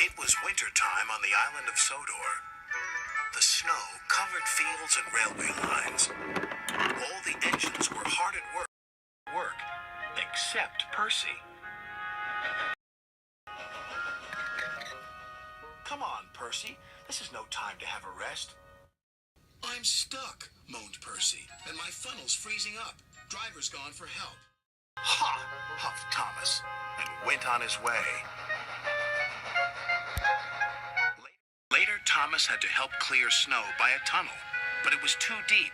It was winter time on the island of Sodor. The snow covered fields and railway lines. All the engines were hard at work, except Percy. Come on, Percy. This is no time to have a rest. I'm stuck, moaned Percy, and my funnel's freezing up. Driver's gone for help. Ha! Huffed Thomas, and went on his way. Later, Thomas had to help clear snow by a tunnel, but it was too deep,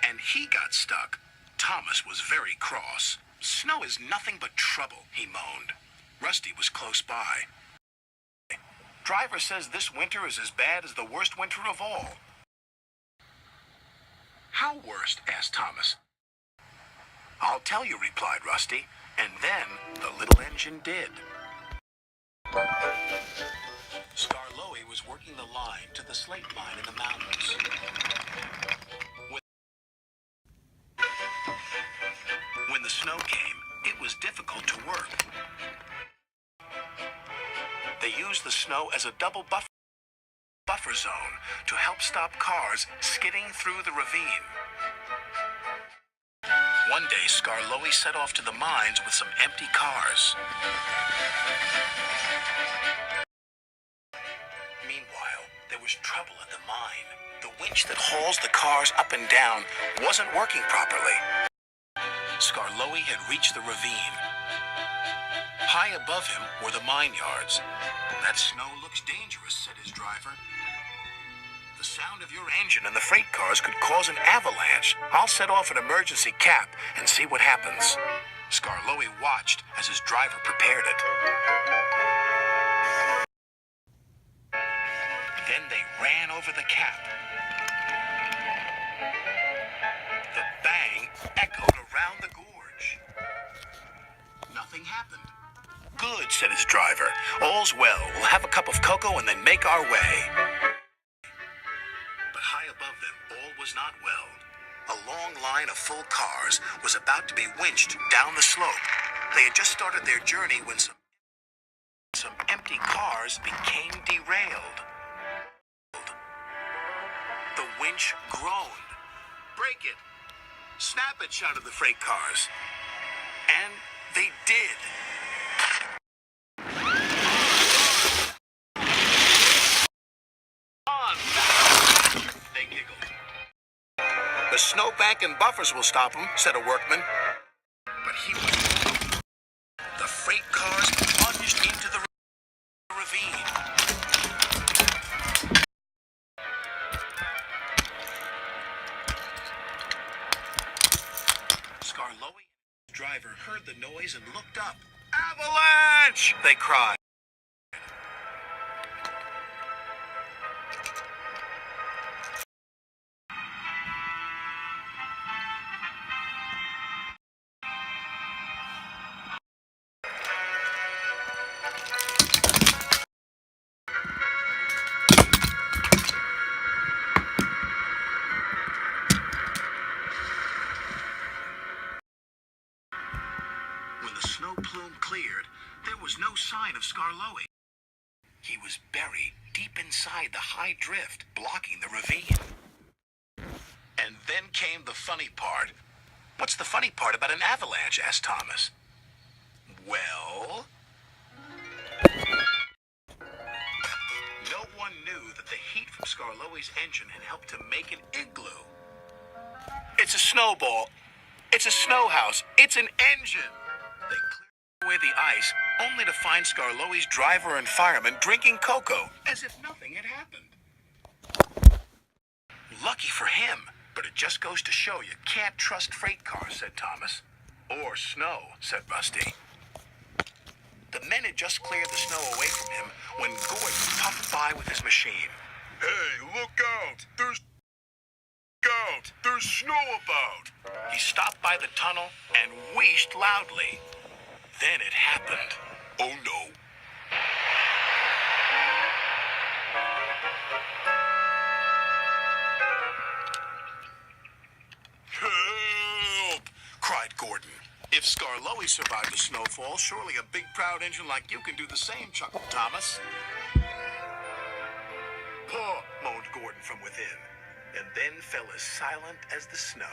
and he got stuck. Thomas was very cross. Snow is nothing but trouble, he moaned. Rusty was close by. Driver says this winter is as bad as the worst winter of all. How worst? Asked Thomas. I'll tell you, replied Rusty, and then the little engine did. Skarloey was working the line to the slate mine in the mountains. When the snow came, it was difficult to work. They used the snow as a double buffer zone to help stop cars skidding through the ravine. One day, Skarloey set off to the mines with some empty cars. Meanwhile, there was trouble at the mine. The winch that hauls the cars up and down wasn't working properly. Skarloey had reached the ravine. High above him were the mine yards. That snow looks dangerous, said his driver. The sound of your engine and the freight cars could cause an avalanche. I'll set off an emergency cap and see what happens. Skarloey watched as his driver prepared it. Then they ran over the cap. The bang echoed around the gorge. Nothing happened. Good, said his driver. All's well. We'll have a cup of cocoa and then make our way. But high above them, all was not well. A long line of full cars was about to be winched down the slope. They had just started their journey when some empty cars became derailed. The winch groaned. Break it! Snap it, shouted the freight cars. And they did. They giggled. The snowbank and buffers will stop him, said a workman. But he was wrong. The freight cars plunged into the ravine. Skarloey's driver heard the noise and looked up. Avalanche! They cried. When the snow plume cleared, there was no sign of Skarloey. He was buried deep inside the high drift, blocking the ravine. And then came the funny part. What's the funny part about an avalanche? Asked Thomas. Well, no one knew that the heat from Skarloey's engine had helped to make an igloo. It's a snowball. It's a snow house. It's an engine. They cleared away the ice, only to find Skarloey's driver and fireman drinking cocoa, as if nothing had happened. Lucky for him, but it just goes to show you can't trust freight cars, said Thomas. Or snow, said Rusty. The men had just cleared the snow away from him when Gordon puffed by with his machine. Hey, look out! There's snow about! He stopped by the tunnel and wheezed loudly. Then it happened. Oh no. Help! Cried Gordon. If Skarloey survived the snowfall, surely a big proud engine like you can do the same, chuckled Thomas. within, and then fell as silent as the snow.